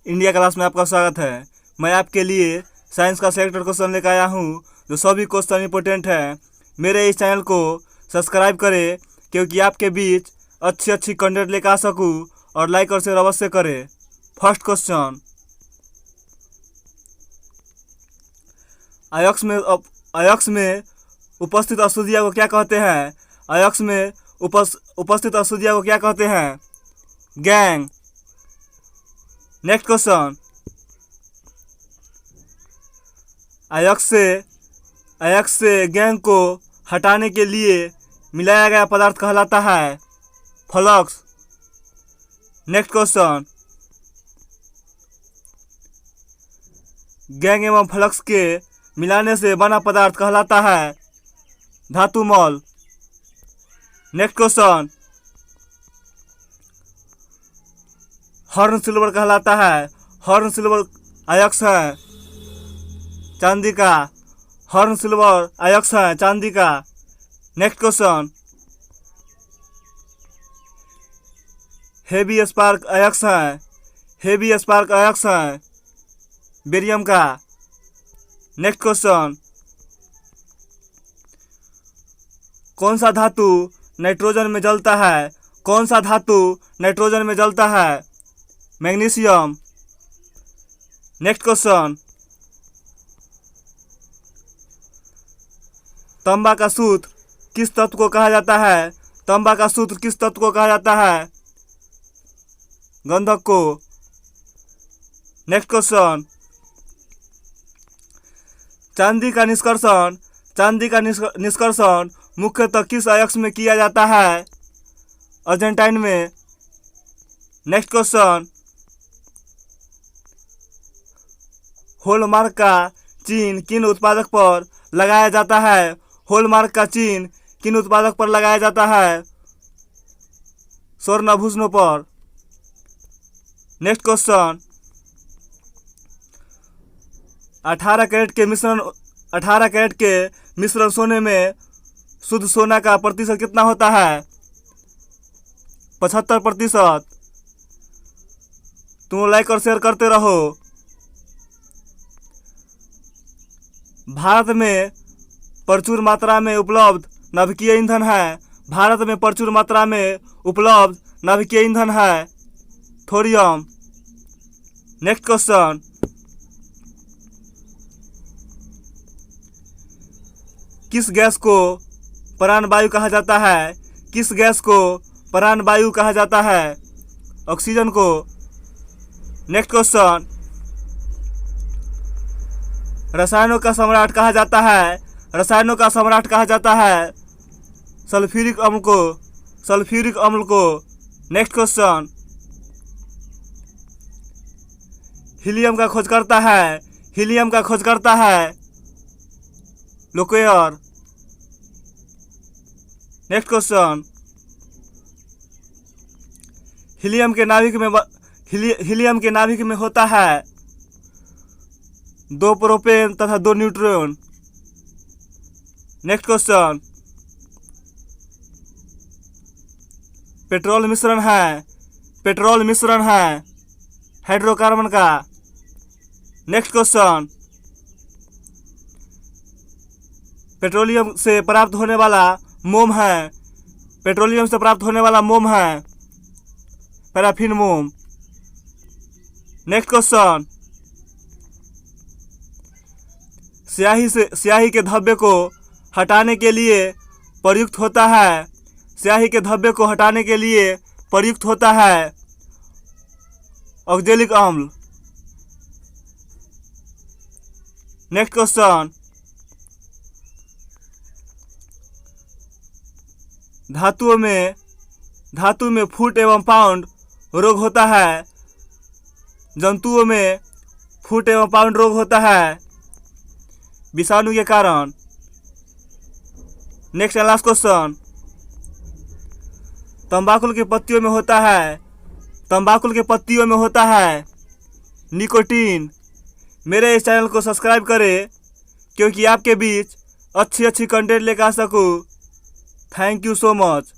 India class में आपका स्वागत है। मैं आपके लिए साइंस का सेलेक्टेड क्वेश्चन लेकर आया हूँ, जो सभी क्वेश्चन इंपॉर्टेंट है। मेरे इस चैनल को सब्सक्राइब करें, क्योंकि आपके बीच अच्छी कंटेंट लेकर आ सकूँ, और लाइक और शेयर अवश्य करें। फर्स्ट क्वेश्चन, अयस्क में उपस्थित अशुद्धियाँ को क्या कहते हैं? अयस्क में उपस्थित अशुद्धियाँ को क्या कहते हैं? गैंग। नेक्स्ट क्वेश्चन, अयस्क से गैंग को हटाने के लिए मिलाया गया पदार्थ कहलाता है फ्लक्स। नेक्स्ट क्वेश्चन, गैंग एवं फ्लक्स के मिलाने से बना पदार्थ कहलाता है धातुमल। नेक्स्ट क्वेश्चन, हॉर्न सिल्वर कहलाता है। हॉर्न सिल्वर अयस्क है चांदी का। हॉर्न सिल्वर अयस्क है चांदी का। नेक्स्ट क्वेश्चन, हेवी स्पार्क अयस्क है। हेवी स्पार्क अयस्क है बेरियम का। नेक्स्ट क्वेश्चन, कौन सा धातु नाइट्रोजन में जलता है? कौन सा धातु नाइट्रोजन में जलता है? मैग्नीशियम। नेक्स्ट क्वेश्चन, तांबा का सूत्र किस तत्व को कहा जाता है? तांबा का सूत्र किस तत्व को कहा जाता है? गंधक को। नेक्स्ट क्वेश्चन, चांदी का निष्कर्षण मुख्यतः किस अयस्क में किया जाता है? अर्जेंटाइन में। नेक्स्ट क्वेश्चन, हॉलमार्क का चिन्ह किन उत्पादक पर लगाया जाता है? हॉलमार्क का चिन्ह किन उत्पादक पर लगाया जाता है? स्वर्ण आभूषणों पर। नेक्स्ट क्वेश्चन, 18 कैरेट के मिश्रण सोने में शुद्ध सोना का प्रतिशत कितना होता है? 75%। तुम लाइक और शेयर करते रहो। भारत में प्रचुर मात्रा में उपलब्ध नाभिकीय ईंधन है। भारत में प्रचुर मात्रा में उपलब्ध नाभिकीय ईंधन है थोरियम। नेक्स्ट क्वेश्चन, किस गैस को प्राणवायु कहा जाता है? किस गैस को प्राणवायु कहा जाता है? ऑक्सीजन को। नेक्स्ट क्वेश्चन, रसायनों का सम्राट कहा जाता है? रसायनों का सम्राट कहा जाता है सल्फ्यूरिक अम्ल को। नेक्स्ट क्वेश्चन, हीलियम का खोज करता है लोकेयर। नेक्स्ट क्वेश्चन, हीलियम के नाभिक में होता है 2 प्रोपेन तथा 2 न्यूट्रॉन। नेक्स्ट क्वेश्चन, पेट्रोल मिश्रण है हाइड्रोकार्बन का। नेक्स्ट क्वेश्चन, पेट्रोलियम से प्राप्त होने वाला मोम है पैराफिन मोम। नेक्स्ट क्वेश्चन, स्याही के धब्बे को हटाने के लिए प्रयुक्त होता है ऑक्जेलिक अम्ल। नेक्स्ट क्वेश्चन, धातु में फुट एवं पाउंड रोग होता है। जंतुओं में फुट एवं पाउंड रोग होता है विषाणु के कारण। नेक्स्ट एंड लास्ट क्वेश्चन, तंबाकू के पत्तियों में होता है निकोटीन। मेरे इस चैनल को सब्सक्राइब करें, क्योंकि आपके बीच अच्छी कंटेंट लेकर आ सकूँ। Thank you so much.